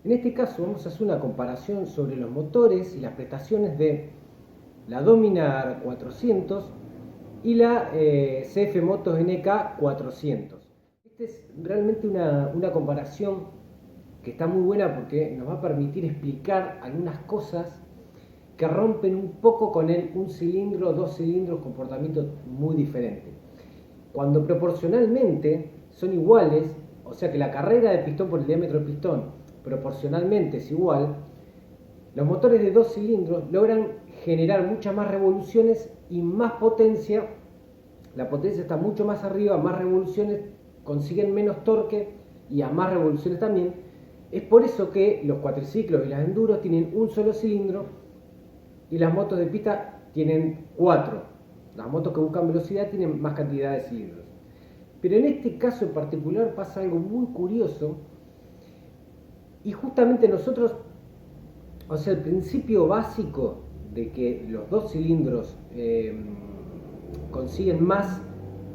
En este caso vamos a hacer una comparación sobre los motores y las prestaciones de la Dominar 400 y la CF Motos NK 400. Esta es realmente una comparación que está muy buena porque nos va a permitir explicar algunas cosas que rompen un poco con el un cilindro, dos cilindros, comportamiento muy diferente. Cuando proporcionalmente son iguales, o sea que la carrera del pistón por el diámetro del pistón proporcionalmente es igual, los motores de dos cilindros logran generar muchas más revoluciones y más potencia. La potencia está mucho más arriba, más revoluciones, consiguen menos torque y a más revoluciones también. Es por eso que los cuatriciclos y las enduros tienen un solo cilindro y las motos de pista tienen 4. Las motos que buscan velocidad tienen más cantidad de cilindros. Pero en este caso en particular pasa algo muy curioso y justamente nosotros, o sea, el principio básico de que los dos cilindros consiguen más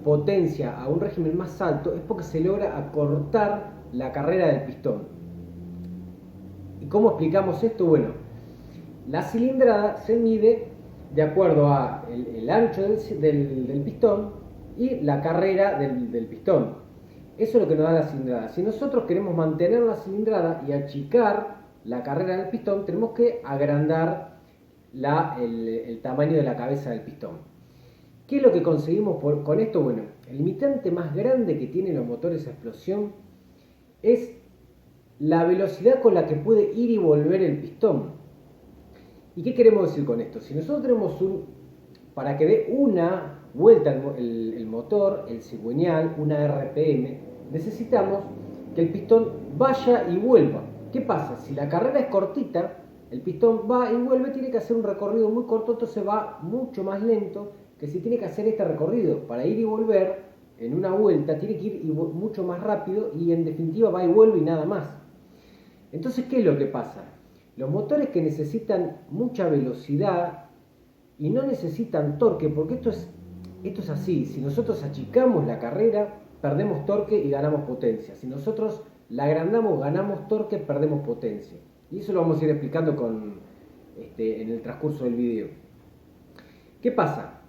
potencia a un régimen más alto es porque se logra acortar la carrera del pistón. ¿Y cómo explicamos esto? Bueno, la cilindrada se mide de acuerdo a el ancho del pistón y la carrera del pistón. Eso es lo que nos da la cilindrada. Si nosotros queremos mantener la cilindrada y achicar la carrera del pistón, tenemos que agrandar el tamaño de la cabeza del pistón. ¿Qué es lo que conseguimos con esto? Bueno, el limitante más grande que tienen los motores a explosión es la velocidad con la que puede ir y volver el pistón. ¿Y qué queremos decir con esto? Si nosotros tenemos para que dé una vuelta el motor, el cigüeñal, una RPM, necesitamos que el pistón vaya y vuelva. ¿Qué pasa? Si la carrera es cortita, el pistón va y vuelve, tiene que hacer un recorrido muy corto, entonces va mucho más lento que si tiene que hacer este recorrido. Para ir y volver en una vuelta tiene que ir mucho más rápido y en definitiva va y vuelve y nada más. Entonces, ¿qué es lo que pasa? Los motores que necesitan mucha velocidad y no necesitan torque, porque esto es así, si nosotros achicamos la carrera, perdemos torque y ganamos potencia. Si nosotros la agrandamos, ganamos torque, perdemos potencia. Y eso lo vamos a ir explicando en el transcurso del video. ¿Qué pasa?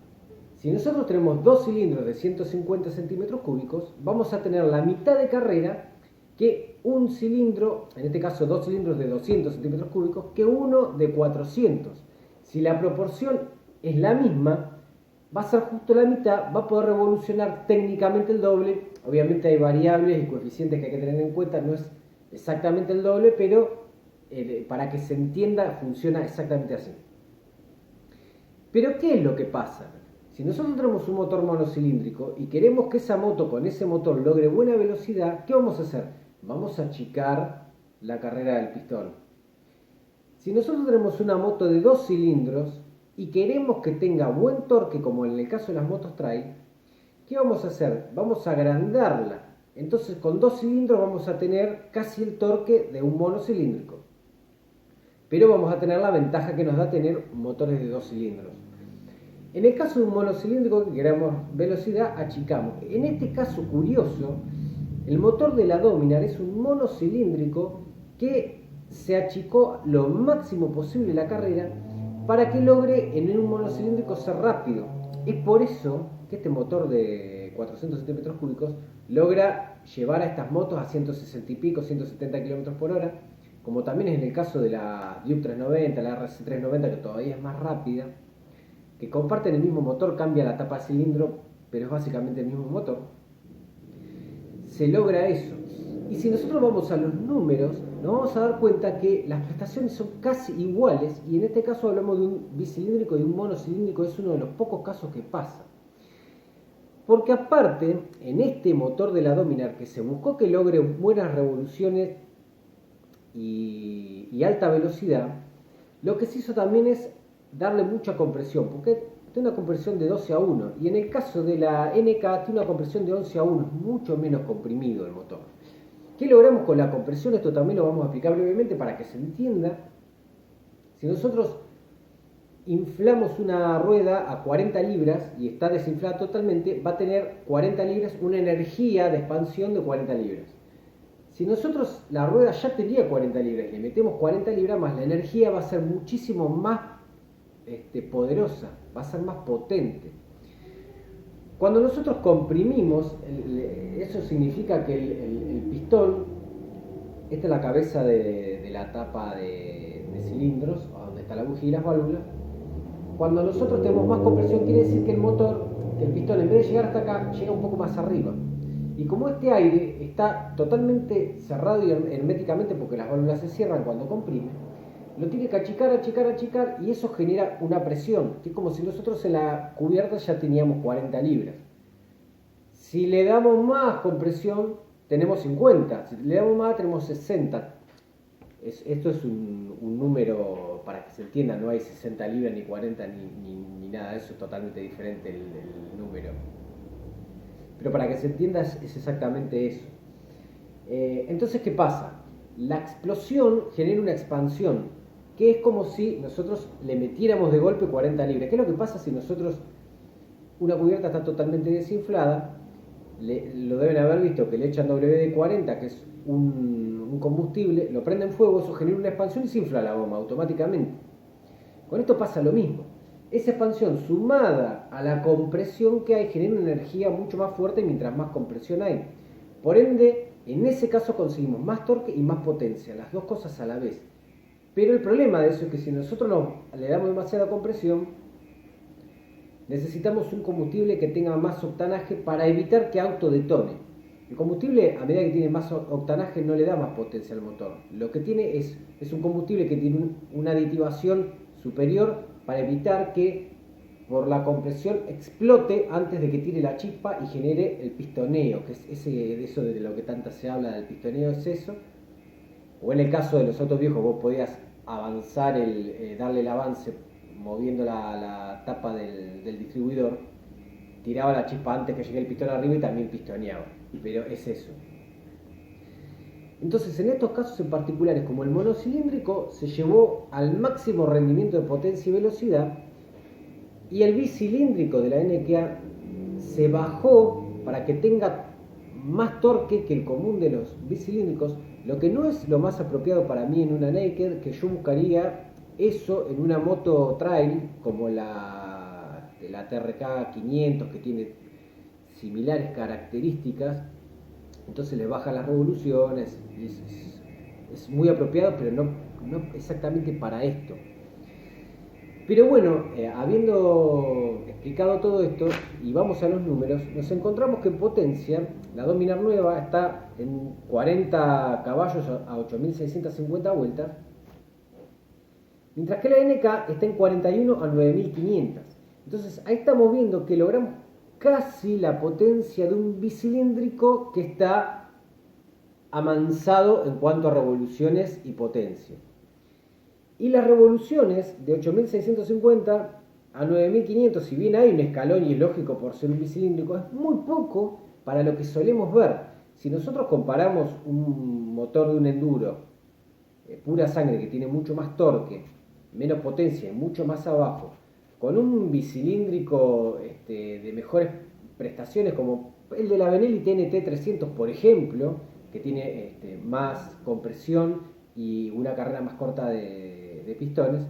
Si nosotros tenemos dos cilindros de 150 centímetros cúbicos, vamos a tener la mitad de carrera que un cilindro, en este caso dos cilindros de 200 centímetros cúbicos, que uno de 400. Si la proporción es la misma, va a ser justo la mitad, va a poder revolucionar técnicamente el doble. Obviamente hay variables y coeficientes que hay que tener en cuenta, no es exactamente el doble, pero para que se entienda funciona exactamente así. Pero ¿qué es lo que pasa? Si nosotros tenemos un motor monocilíndrico y queremos que esa moto con ese motor logre buena velocidad, ¿qué vamos a hacer? Vamos a achicar la carrera del pistón. Si nosotros tenemos una moto de dos cilindros y queremos que tenga buen torque, como en el caso de las motos trail, ¿qué vamos a hacer? Vamos a agrandarla. Entonces con dos cilindros vamos a tener casi el torque de un monocilíndrico. Pero vamos a tener la ventaja que nos da tener motores de dos cilindros. En el caso de un monocilíndrico que queramos velocidad, achicamos. En este caso curioso, el motor de la Dominar es un monocilíndrico que se achicó lo máximo posible la carrera para que logre en un monocilíndrico ser rápido. Es por eso que este motor de 400 centímetros cúbicos logra llevar a estas motos a 160 y pico, 170 km por hora, como también es en el caso de la Duke 390, la RC 390, que todavía es más rápida, que comparten el mismo motor, cambia la tapa de cilindro, pero es básicamente el mismo motor. Se logra eso. Y si nosotros vamos a los números, nos vamos a dar cuenta que las prestaciones son casi iguales, y en este caso hablamos de un bicilíndrico y un monocilíndrico, es uno de los pocos casos que pasa. Porque aparte, en este motor de la Dominar, que se buscó que logre buenas revoluciones y alta velocidad, lo que se hizo también es darle mucha compresión, porque tiene una compresión de 12 a 1, y en el caso de la NK tiene una compresión de 11 a 1, es mucho menos comprimido el motor. ¿Qué logramos con la compresión? Esto también lo vamos a explicar brevemente para que se entienda. Si nosotros inflamos una rueda a 40 libras y está desinflada totalmente, va a tener 40 libras, una energía de expansión de 40 libras. Si nosotros la rueda ya tenía 40 libras y le metemos 40 libras más, la energía va a ser muchísimo más poderosa, va a ser más potente. Cuando nosotros comprimimos, eso significa que el pistón, esta es la cabeza de la tapa de cilindros, donde está la bujía y las válvulas. Cuando nosotros tenemos más compresión, quiere decir que el motor, que el pistón, en vez de llegar hasta acá, llega un poco más arriba. Y como este aire está totalmente cerrado y herméticamente, porque las válvulas se cierran cuando comprime, lo tiene que achicar, achicar, achicar, y eso genera una presión, que es como si nosotros en la cubierta ya teníamos 40 libras. Si le damos más compresión, tenemos 50. Si le damos más, tenemos 60. Esto es un número, para que se entienda, no hay 60 libras, ni 40, ni nada, eso es totalmente diferente el número. Pero para que se entienda es exactamente eso. Entonces, ¿qué pasa? La explosión genera una expansión, que es como si nosotros le metiéramos de golpe 40 libras. ¿Qué es lo que pasa si nosotros, una cubierta está totalmente desinflada? Lo deben haber visto, que le echan WD-40, que es un combustible, lo prenden fuego, eso genera una expansión y se infla la goma automáticamente. Con esto pasa lo mismo. Esa expansión sumada a la compresión que hay genera una energía mucho más fuerte mientras más compresión hay. Por ende, en ese caso conseguimos más torque y más potencia, las dos cosas a la vez. Pero el problema de eso es que si nosotros le damos demasiada compresión, necesitamos un combustible que tenga más octanaje para evitar que autodetone. El combustible, a medida que tiene más octanaje, no le da más potencia al motor. Lo que tiene es un combustible que tiene una aditivación superior para evitar que por la compresión explote antes de que tire la chispa y genere el pistoneo, que es eso de lo que tanto se habla del pistoneo, es eso. O en el caso de los autos viejos, vos podías avanzar, darle el avance moviendo la tapa del distribuidor, tiraba la chispa antes que llegue el pistón arriba y también pistoneaba. Pero es eso. Entonces, en estos casos en particulares, como el monocilíndrico se llevó al máximo rendimiento de potencia y velocidad, y el bicilíndrico de la NKA se bajó para que tenga más torque que el común de los bicilíndricos, lo que no es lo más apropiado para mí en una naked, que yo buscaría eso en una moto trail como la TRK 500, que tiene similares características. Entonces le baja las revoluciones, es muy apropiado, pero no exactamente para esto. Pero bueno, habiendo explicado todo esto y vamos a los números, nos encontramos que en potencia la Dominar nueva está en 40 caballos a 8650 vueltas, mientras que la NK está en 41 a 9500. Entonces ahí estamos viendo que logramos casi la potencia de un bicilíndrico que está amansado en cuanto a revoluciones y potencia. Y las revoluciones de 8650 a 9500, si bien hay un escalón y es lógico por ser un bicilíndrico, es muy poco para lo que solemos ver. Si nosotros comparamos un motor de un enduro, pura sangre, que tiene mucho más torque, menos potencia y mucho más abajo, con un bicilíndrico de mejores prestaciones como el de la Benelli TNT 300, por ejemplo, que tiene más compresión y una carrera más corta de pistones,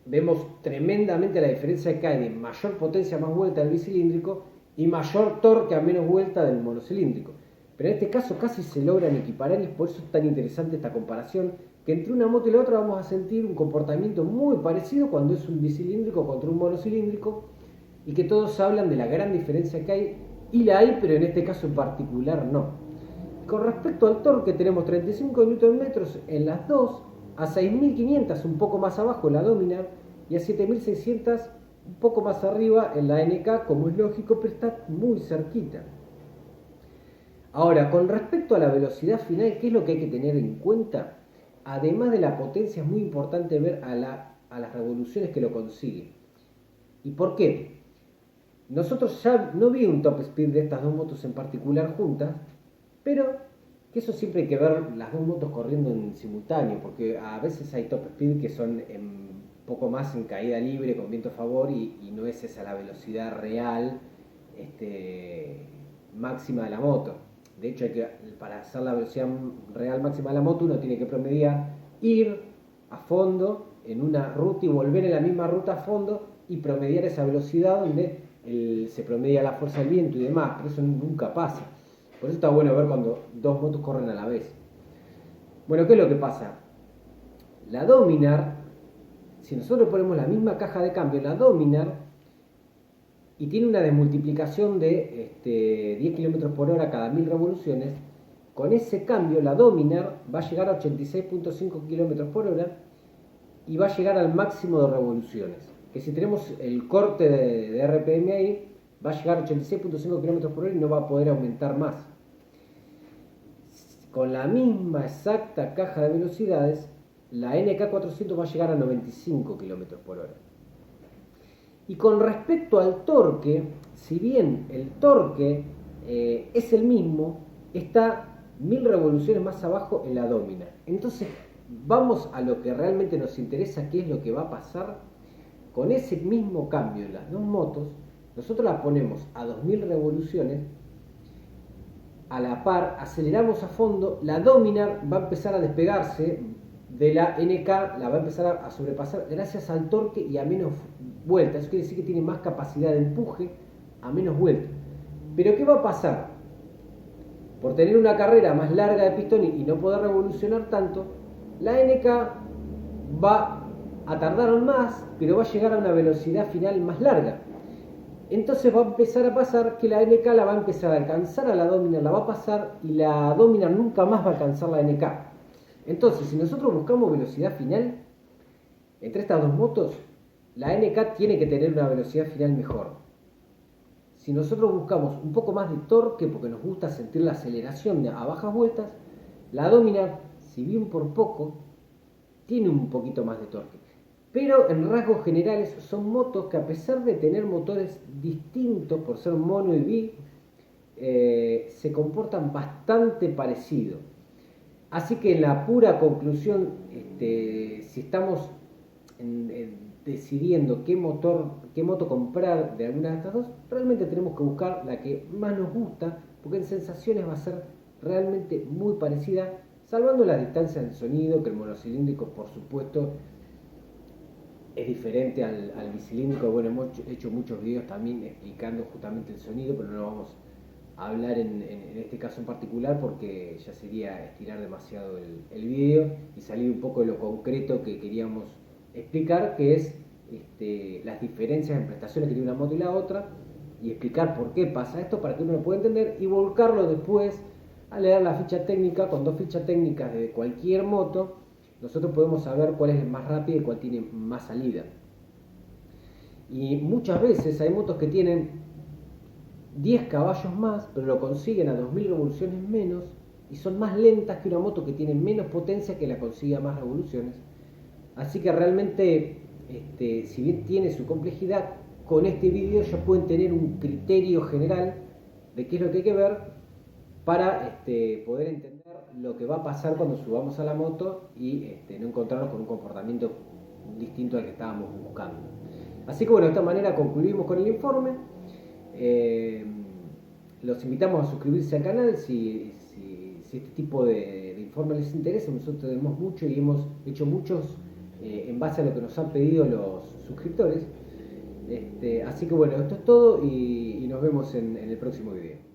vemos tremendamente la diferencia que hay de mayor potencia a más vuelta del bicilíndrico y mayor torque a menos vuelta del monocilíndrico. Pero en este caso casi se logran equiparar y por eso es tan interesante esta comparación, que entre una moto y la otra vamos a sentir un comportamiento muy parecido cuando es un bicilíndrico contra un monocilíndrico, y que todos hablan de la gran diferencia que hay, y la hay, pero en este caso en particular no. Con respecto al torque tenemos 35 Nm en las dos, a 6500 un poco más abajo en la Dominar y a 7600 un poco más arriba en la NK, como es lógico, pero está muy cerquita. Ahora, con respecto a la velocidad final, ¿qué es lo que hay que tener en cuenta? Además de la potencia, es muy importante ver a las revoluciones que lo consiguen. ¿Y por qué? Nosotros ya no vi un top speed de estas dos motos en particular juntas, pero que eso siempre hay que ver las dos motos corriendo en simultáneo, porque a veces hay top speed que son un poco más en caída libre, con viento a favor, y no es esa la velocidad real máxima de la moto. De hecho, para hacer la velocidad real máxima de la moto, uno tiene que promediar, ir a fondo en una ruta y volver en la misma ruta a fondo y promediar esa velocidad donde se promedia la fuerza del viento y demás, pero eso nunca pasa. Por eso está bueno ver cuando dos motos corren a la vez. Bueno, ¿qué es lo que pasa? La Dominar, si nosotros ponemos la misma caja de cambio en la Dominar y tiene una desmultiplicación de 10 km por hora cada 1000 revoluciones, con ese cambio la Dominar va a llegar a 86.5 km por hora y va a llegar al máximo de revoluciones. Que si tenemos el corte de RPM ahí, va a llegar a 86.5 km por hora y no va a poder aumentar más. Con la misma exacta caja de velocidades, la NK400 va a llegar a 95 km por hora. Y con respecto al torque, si bien el torque es el mismo, está 1000 revoluciones más abajo en la Dominar. Entonces, vamos a lo que realmente nos interesa, qué es lo que va a pasar con ese mismo cambio en las dos motos. Nosotros las ponemos a 2000 revoluciones, a la par, aceleramos a fondo, la Dominar va a empezar a despegarse de la NK, la va a empezar a sobrepasar gracias al torque y a menos vueltas. Eso quiere decir que tiene más capacidad de empuje a menos vueltas. Pero ¿qué va a pasar? Por tener una carrera más larga de pistón y no poder revolucionar tanto, la NK va a tardar más, pero va a llegar a una velocidad final más larga. Entonces va a empezar a pasar que la NK la va a empezar a alcanzar a la Dominar, la va a pasar y la Dominar nunca más va a alcanzar la NK. Entonces, si nosotros buscamos velocidad final entre estas dos motos, la NK tiene que tener una velocidad final mejor. Si nosotros buscamos un poco más de torque, porque nos gusta sentir la aceleración a bajas vueltas, la Dominar, si bien por poco, tiene un poquito más de torque. Pero en rasgos generales son motos que, a pesar de tener motores distintos por ser mono y bi, se comportan bastante parecido. Así que en la pura conclusión, si estamos decidiendo qué moto comprar de alguna de estas dos, realmente tenemos que buscar la que más nos gusta, porque en sensaciones va a ser realmente muy parecida, salvando las distancias del sonido, que el monocilíndrico, por supuesto, es diferente al bicilíndrico. Bueno, hemos hecho muchos videos también explicando justamente el sonido, pero no vamos a hablar en este caso en particular porque ya sería estirar demasiado el video y salir un poco de lo concreto que queríamos explicar, que es las diferencias en prestaciones que tiene una moto y la otra, y explicar por qué pasa esto para que uno lo pueda entender y volcarlo después a leer la ficha técnica. Con dos fichas técnicas de cualquier moto, nosotros podemos saber cuál es el más rápido y cuál tiene más salida. Y muchas veces hay motos que tienen 10 caballos más, pero lo consiguen a 2000 revoluciones menos y son más lentas que una moto que tiene menos potencia que la consigue a más revoluciones. Así que realmente, si bien tiene su complejidad, con este vídeo ya pueden tener un criterio general de qué es lo que hay que ver para poder entender lo que va a pasar cuando subamos a la moto y no encontrarnos con un comportamiento distinto al que estábamos buscando. Así que bueno, de esta manera concluimos con el informe. Los invitamos a suscribirse al canal si este tipo de informes les interesa. Nosotros tenemos mucho y hemos hecho muchos en base a lo que nos han pedido los suscriptores. Así que bueno, esto es todo y nos vemos en el próximo video.